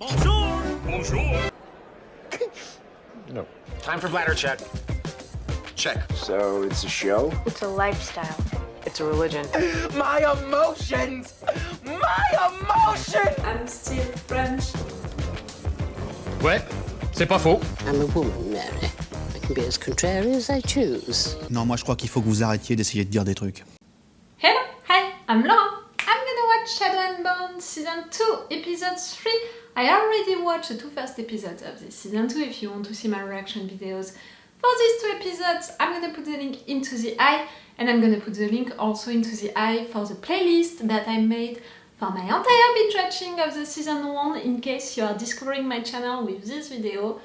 Bonjour! Bonjour! No. Time for bladder check. Check. So it's a show? It's a lifestyle. It's a religion. My emotions! My emotions! I'm still French. Ouais, c'est pas faux. I'm a woman, Mary. I can be as contrary as I choose. Non, moi je crois qu'il faut que vous arrêtiez d'essayer de dire des trucs. Hello, hi, I'm Laura. I'm gonna watch Shadow and Bone Season 2, Episode 3. I already watched the two first episodes of this Season 2 if you want to see my reaction videos. For these two episodes, I'm gonna put the link into the eye, and I'm gonna put the link also into the eye for the playlist that I made for my entire binge watching of the Season 1 in case you are discovering my channel with this video.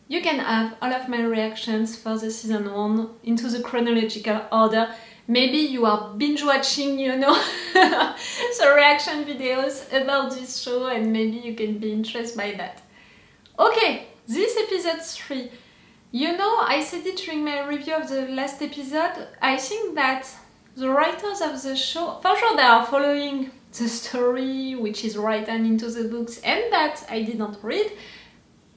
You can have all of my reactions for the Season 1 into the chronological order. Maybe you are binge watching, you know, the reaction videos about this show and maybe you can be interested by that. Okay, this episode 3. You know, I said it during my review of the last episode, I think that the writers of the show, for sure they are following the story which is written into the books and that I did not read.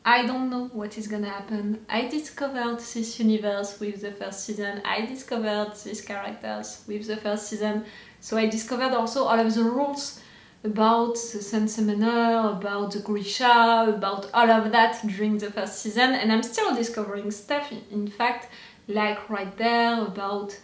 I don't know what is gonna happen. I discovered this universe with the first season. I discovered these characters with the first season. So I discovered also all of the rules about the Sun Summoner, about the Grisha, about all of that during the first season. And I'm still discovering stuff, in fact, like right there about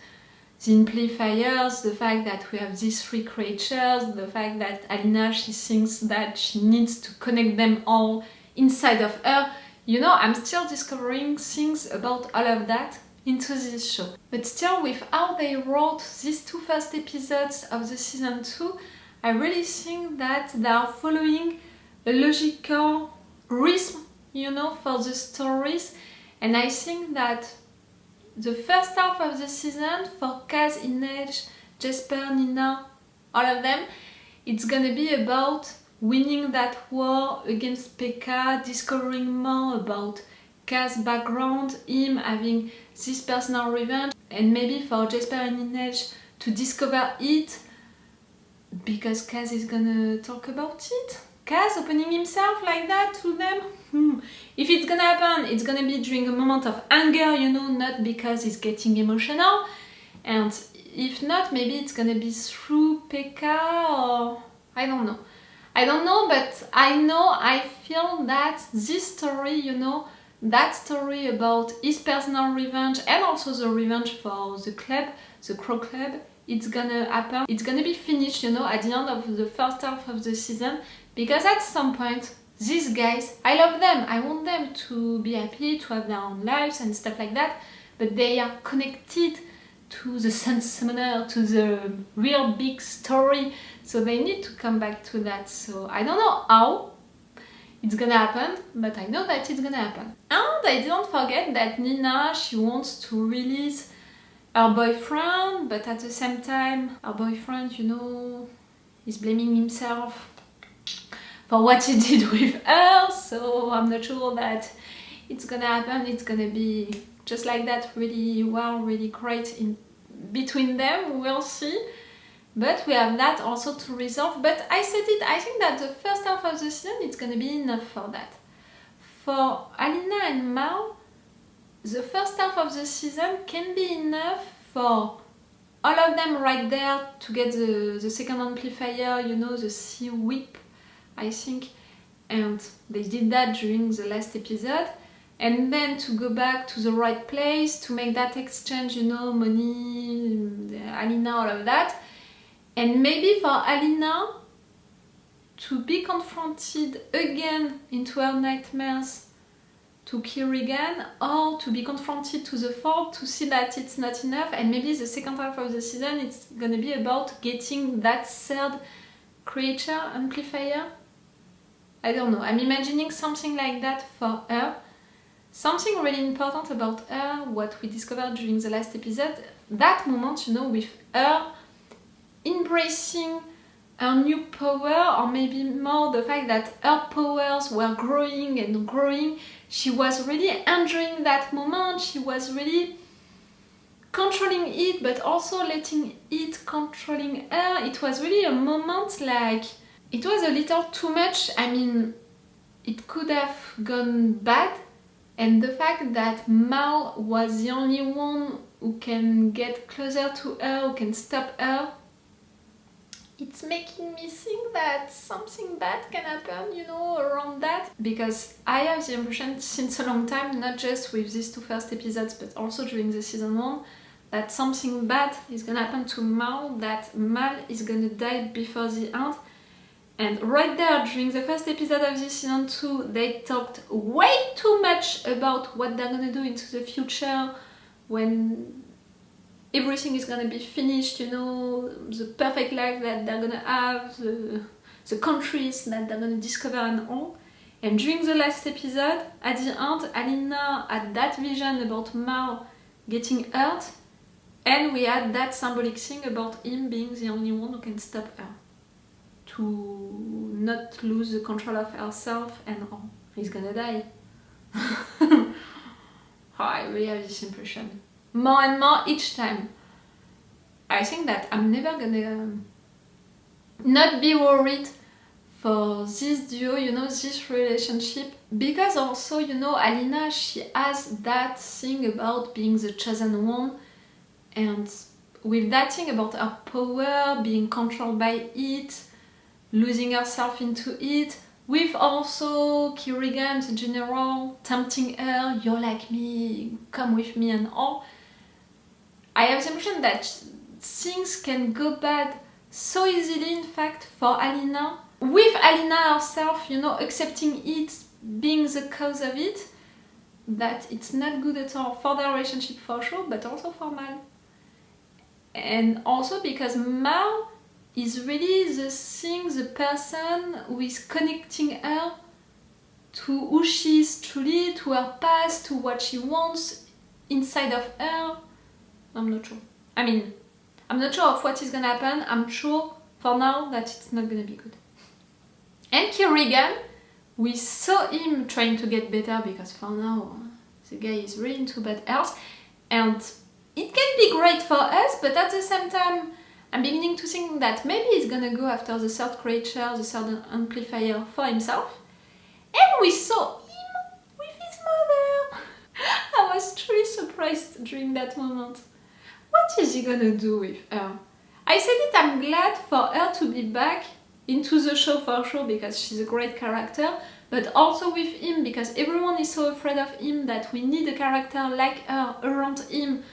the amplifiers, the fact that we have these three creatures, the fact that Alina, she thinks that she needs to connect them all inside of her. You know, I'm still discovering things about all of that into this show. But still, with how they wrote these two first episodes of the Season 2, I really think that they are following a logical rhythm, you know, for the stories. And I think that the first half of the season for Kaz, Inej, Jesper, Nina, all of them, it's gonna be about winning that war against Pekka, discovering more about Kaz's background, him having this personal revenge, and maybe for Jesper and Inej to discover it because Kaz is gonna talk about it. Kaz opening himself like that to them. If it's gonna happen, it's gonna be during a moment of anger, you know, not because he's getting emotional. And if not, maybe it's gonna be through Pekka or I don't know. I don't know, but I feel that this story, you know, that story about his personal revenge and also the revenge for the club, the Crow Club, it's gonna happen. It's gonna be finished, you know, at the end of the first half of the season, because at some point, these guys, I love them. I want them to be happy, to have their own lives and stuff like that, but they are connected to the Sun Summoner, to the real big story, so they need to come back to that. So I don't know how it's gonna happen, but I know that it's gonna happen. And I didn't forget that Nina, she wants to release her boyfriend, but at the same time, her boyfriend, you know, is blaming himself for what he did with her, so I'm not sure that it's gonna happen. It's gonna be just like that, really well, really great in between them, we'll see. But we have that also to resolve. But I said it, I think that the first half of the season, it's gonna be enough for that. For Alina and Mao, the first half of the season can be enough for all of them right there to get the second amplifier, you know, the sea whip, I think. And they did that during the last episode. And then to go back to the right place, to make that exchange, you know, money, Alina, all of that. And maybe for Alina to be confronted again into her nightmares to Kirigan, or to be confronted to the fort to see that it's not enough, and maybe the second half of the season it's gonna be about getting that third creature amplifier. I don't know, I'm imagining something like that for her. Something really important about her, what we discovered during the last episode, that moment, you know, with her embracing her new power, or maybe more the fact that her powers were growing and growing. She was really enjoying that moment, she was really controlling it, but also letting it controlling her. It was really a moment like, it was a little too much. I mean, it could have gone bad, and the fact that Mal was the only one who can get closer to her, who can stop her, it's making me think that something bad can happen, you know, around that. Because I have the impression since a long time, not just with these two first episodes, but also during the season 1, that something bad is gonna happen to Mal, that Mal is gonna die before the end. And right there, during the first episode of this season 2, they talked way too much about what they're gonna do into the future, when everything is gonna be finished, you know, the perfect life that they're gonna have, the countries that they're gonna discover and all. And during the last episode, at the end, Alina had that vision about Mal getting hurt, and we had that symbolic thing about him being the only one who can stop her. To not lose the control of herself and all. He's gonna die. Oh, I really have this impression. More and more each time. I think that I'm never gonna not be worried for this duo, you know, this relationship. Because also, you know, Alina, she has that thing about being the chosen one, and with that thing about her power, being controlled by it, losing herself into it, with also Kirigan, the general, tempting her, you're like me, come with me and all. I have the impression that things can go bad so easily, in fact, for Alina, with Alina herself, you know, accepting it, being the cause of it, that it's not good at all for their relationship for sure, but also for Mal. And also because Mal is really the thing, the person who is connecting her to who she is truly, to her past, to what she wants inside of her. I'm not sure. I mean, I'm not sure of what is gonna happen. I'm sure for now that it's not gonna be good. And Kirigan, we saw him trying to get better because for now the guy is really into bad health, and it can be great for us, but at the same time I'm beginning to think that maybe he's gonna go after the third creature, the third amplifier for himself. And we saw him with his mother. I was truly surprised during that moment. What is he gonna do with her? I said it, I'm glad for her to be back into the show for sure because she's a great character, but also with him because everyone is so afraid of him that we need a character like her around him,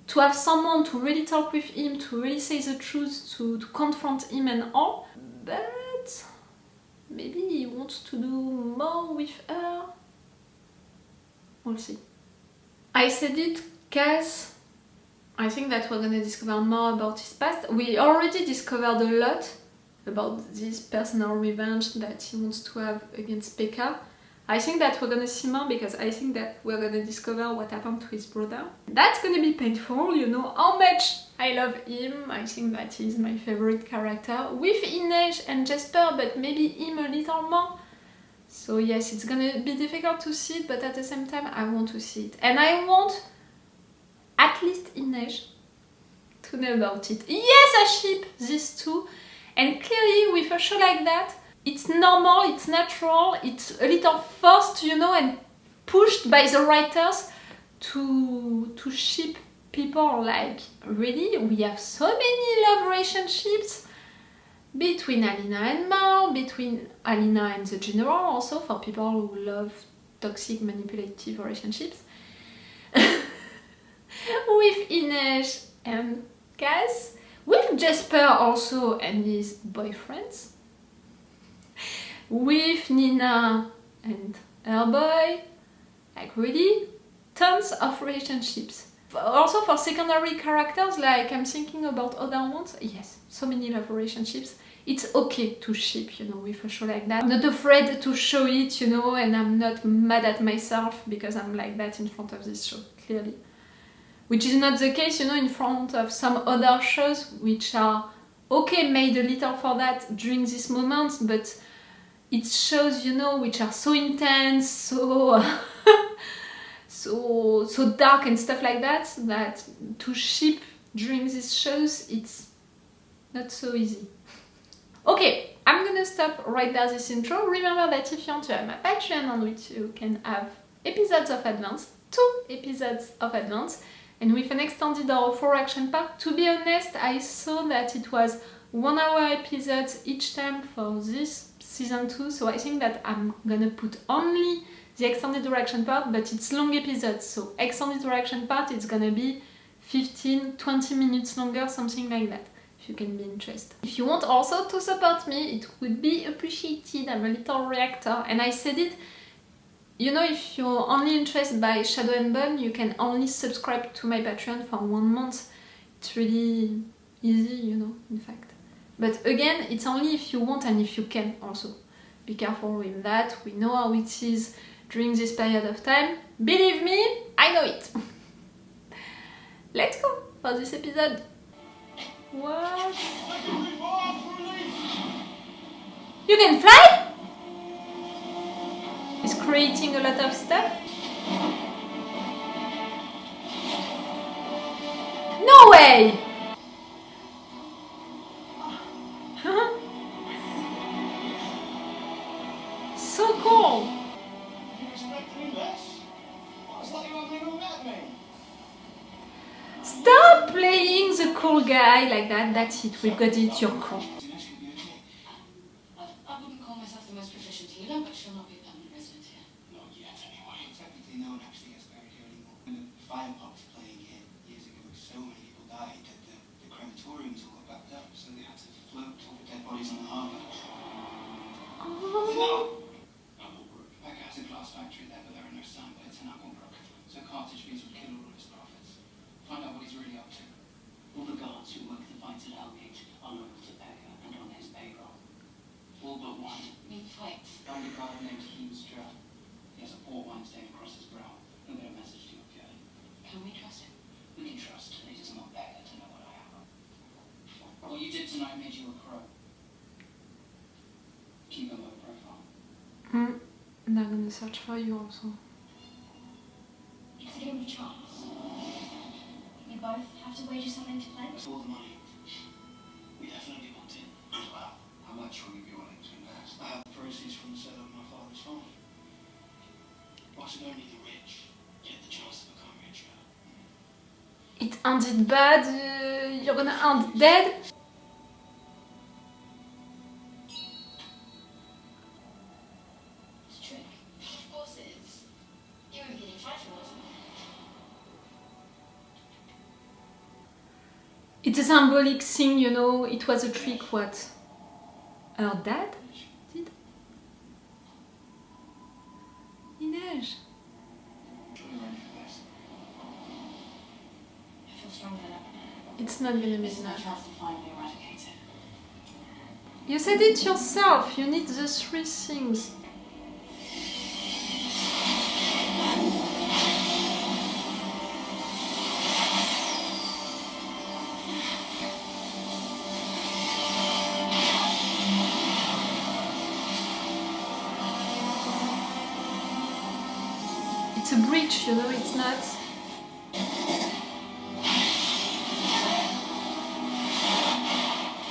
to have someone to really talk with him, to really say the truth, to confront him and all. But maybe he wants to do more with her. We'll see. I said it, Kaz, I think that we're gonna discover more about his past. We already discovered a lot about this personal revenge that he wants to have against Pekka. I think that we're gonna see more because I think that we're gonna discover what happened to his brother. That's gonna be painful, you know how much I love him. I think that he's my favorite character with Inej and Jesper, but maybe him a little more. So yes, it's gonna be difficult to see it, but at the same time I want to see it. And I want at least Inej to know about it. Yes, I ship these two, and clearly with a show like that, it's normal, it's natural, it's a little forced, you know, and pushed by the writers to ship people. Like, really, we have so many love relationships between Alina and Mal, between Alina and the general, also for people who love toxic, manipulative relationships. With Inej and Kaz, with Jesper also and his boyfriends, with Nina and her boy, like really tons of relationships. Also for secondary characters, like I'm thinking about other ones, yes, so many love relationships. It's okay to ship, you know, with a show like that. I'm not afraid to show it, you know, and I'm not mad at myself because I'm like that in front of this show, clearly. Which is not the case, you know, in front of some other shows which are, okay, made a little for that during this moment, but it shows, you know, which are so intense, so so dark and stuff like that, that to ship during these shows, it's not so easy. Okay, I'm gonna stop right there this intro. Remember that if you want to have my Patreon on which you can have episodes of advance, 2 episodes of advance, and with an extended or 4 action part. To be honest, I saw that it was 1 hour episodes each time for this season 2, so I think that I'm gonna put only the extended direction part, but it's long episodes, so extended direction part it's gonna be 15-20 minutes longer, something like that, if you can be interested. If you want also to support me, it would be appreciated. I'm a little reactor, and I said it, you know, if you're only interested by Shadow and Bone, you can only subscribe to my Patreon for 1 month. It's really easy, you know, in fact. But again, it's only if you want and if you can also. Be careful with that. We know how it is during this period of time. Believe me, I know it. Let's go for this episode. What? You can fly? It's creating a lot of stuff. No way! So cool! Stop playing the cool guy like that. That's it. We've got it. You're cool. I wouldn't call myself the most proficient healer, but she'll not be a permanent resident here. Not yet, anyway. Technically, no one actually gets buried here anymore. When the fire popped playing here years ago, so many people died that the crematoriums all got backed up, so they had to float all the dead bodies in the harbour. No! That has a glass factory there, but there are no signboards in Applebrooke, so cartage fees would kill all of his profits. Find out what he's really up to. All the guards who work the fights at Hellgate are loyal to Becca and on his payroll. All but one. Wait. Young brother named Heemstra. He has a port wine stain across his brow. He'll get a message to you, okay? Can we trust him? We can trust, and he doesn't want Becca to know what I am. What you did tonight made you a crow. Keep a low profile. They're gonna search for you also. It's a game of chance. We both have to wager something to play. That's all the money. We definitely want it. Well, how much will you be willing to invest? I have the proceeds from the sale of my father's farm. Why should only the rich get the chance to become richer? It ended bad. You're gonna end dead. It's a trick. Of course it is. You were getting frightful, wasn't it? It's a symbolic thing, you know. It was a trick. What? Her dad did? Inej. I feel stronger than ever. It's not gonna be This is my enough. chance to finally eradicate it. You said it yourself. You need the 3 things. It's a breach, you know, it's not.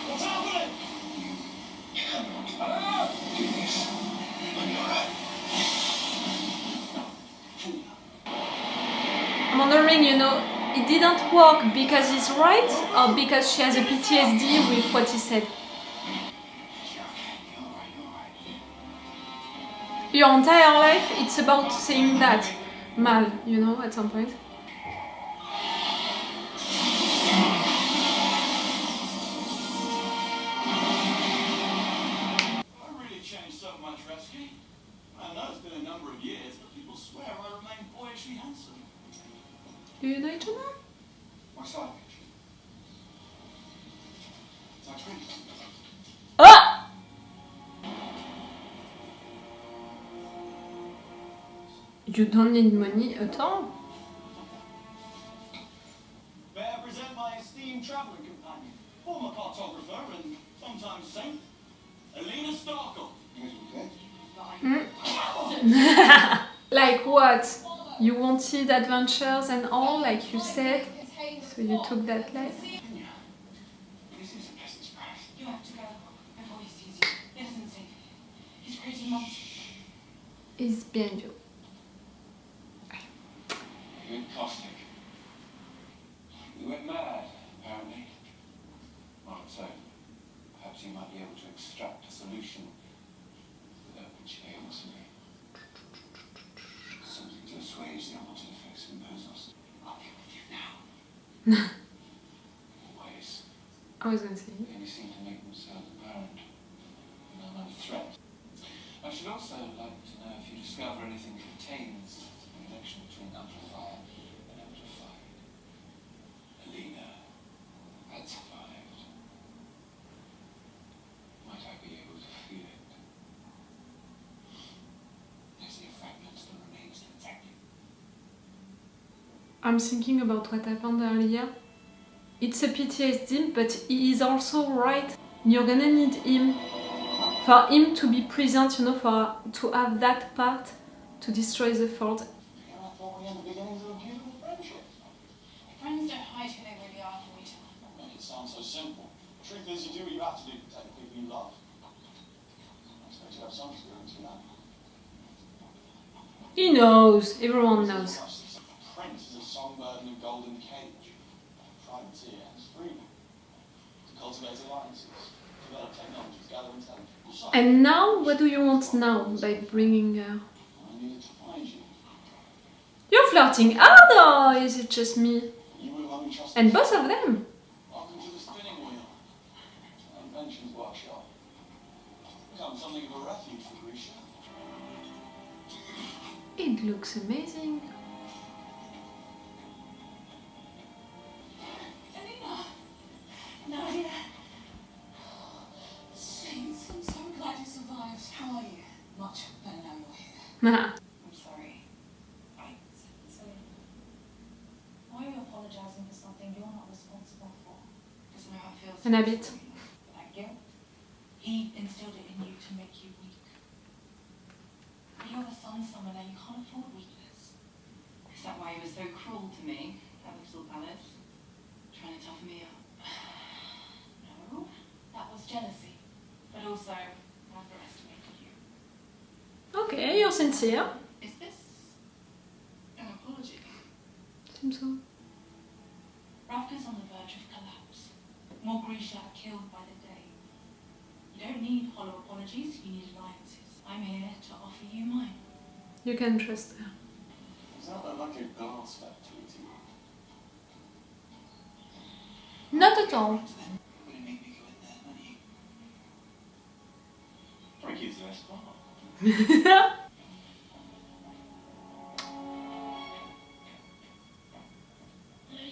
What's happening? Do this. I'll be alright. I'm wondering, you know, it didn't work because he's right or because she has a PTSD with what he said. Your entire life, it's about saying that mal, you know, at some point. I really changed so much, Rescue. I know it's been a number of years, but people swear I remain boyishly handsome. Do you know each other? My side picture. It's like twins. Ah! You don't need money at all. May I present my esteemed traveling companion, former cartographer and sometimes saint, Alina Starkle. Like what? You wanted adventures and all, like you said, so you took that life. This is a business prize. You have to go before he is behind you. You went caustic. You went mad, apparently. Right, so perhaps you might be able to extract a solution which ails me. Something to assuage the unwanted effects of imposers. I'll be with you now. Always. I was gonna say. They only seem to make themselves apparent when I'm under threat. I should also like to know if you discover anything contains the connection between amplifier and amplified. Alina had survived. Might I be able to feel it? Is there fragments that remains intact? I'm thinking about what happened earlier. It's a PTSD, but he is also right. You're gonna need him. For him to be present, you know, to have that part to destroy the fault. I thought we had the beginnings of a beautiful friendship. Friends don't hide who they really are from each other. Make it sound so simple. The truth is, you do what you have to do to protect the people you love. I expect you have some experience with that. He knows. Everyone knows. Prince is a songbird in a golden cage. Privateer and freedom. To cultivate alliances, develop technologies, gather intelligence. And now, what do you want now by bringing her? I needed to find you. You're flirting hard, or is it just me? You were the one who trusted And me. both of them. Welcome to the spinning wheel. Inventions workshop. Become something of a refuge for Grisha. It looks amazing. Alina! No, Alina. Saints, I'm so glad you survived. How are you? Much better now you're here. I'm sorry. So, why are you apologizing for something you're not responsible for? Doesn't know how it feels. An habit. Thank you. He instilled it in you to make you weak. But you're the sun summoner, you can't afford weakness. Is that why he was so cruel to me at the little palace? Trying to toughen me up? No, that was jealousy. But also, I underestimated you. Okay, you're sincere. Is this an apology? Seems so. Ravka's on the verge of collapse. More Grisha are killed by the day. You don't need hollow apologies, you need alliances. I'm here to offer you mine. You can trust her. Does that look like a glass factory to you? Not at all. Wouldn't make me go in there, wouldn't you? Frankie is the best part.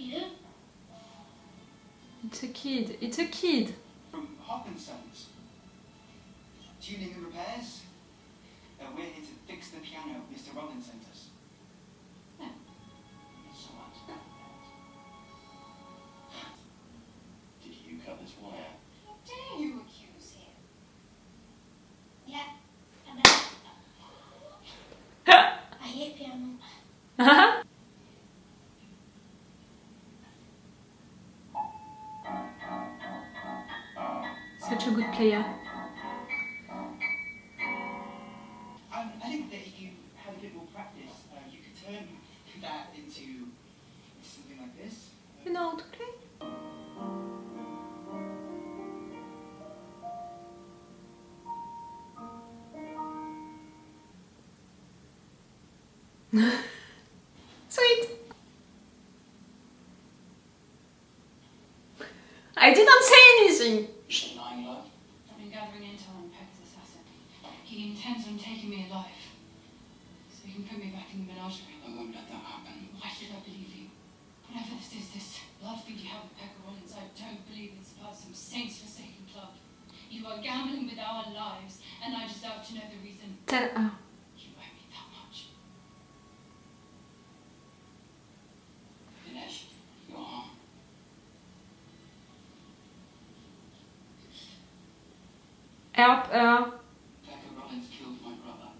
Yeah? It's a kid. It's a kid. From Hawkinson's. Tuning and repairs. We're here to fix the piano Mr. Rollins sent us. No. So what? Did you cut this wire? How dare you accuse him? Yeah. And I hate piano. Such a good player. I think that if you had a bit more practice, you could turn that into something like this. You know how to play? Sweet. I didn't say anything. Lying love. I've been gathering intel on Pepper's assassin. He intends on taking me alive. So he can put me back in the menagerie. I won't let that happen. Why should I believe you? Whatever this is, this blood feud you have with Pepper Rollins, I don't believe it's about some saints-forsaken club. You are gambling with our lives, and I deserve to know the reason. Tell her. You owe me that much. Dinesh, your arm. Help her. Pepper Rollins killed my brother.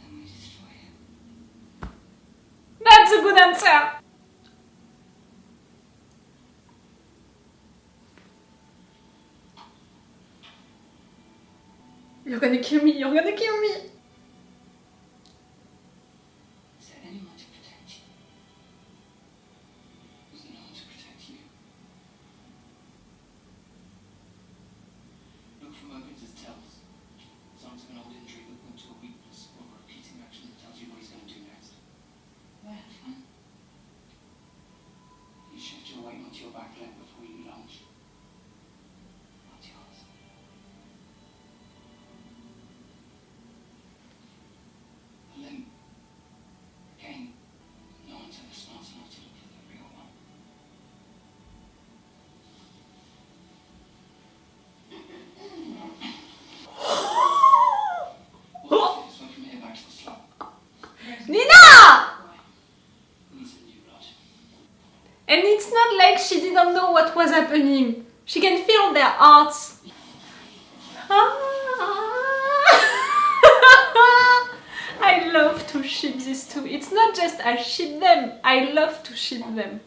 And we destroy him. That's a good answer. You're gonna kill me, you're gonna kill me! Is there anyone to protect you? Was there no one to protect you? Look for Mervin's tells. Signs of an old injury that went to a weakness or a repeating action that tells you what he's going to do next. Where from? You shift your weight onto your back leg before you lunge. Not yours. A limb. Again, no one's ever smart enough to look at the real one. What is from here back to the slum? Nina! Needs a new blood. And it's not like she didn't know what was happening. She can feel their hearts. I love to ship these two. It's not just I ship them, I love to ship them.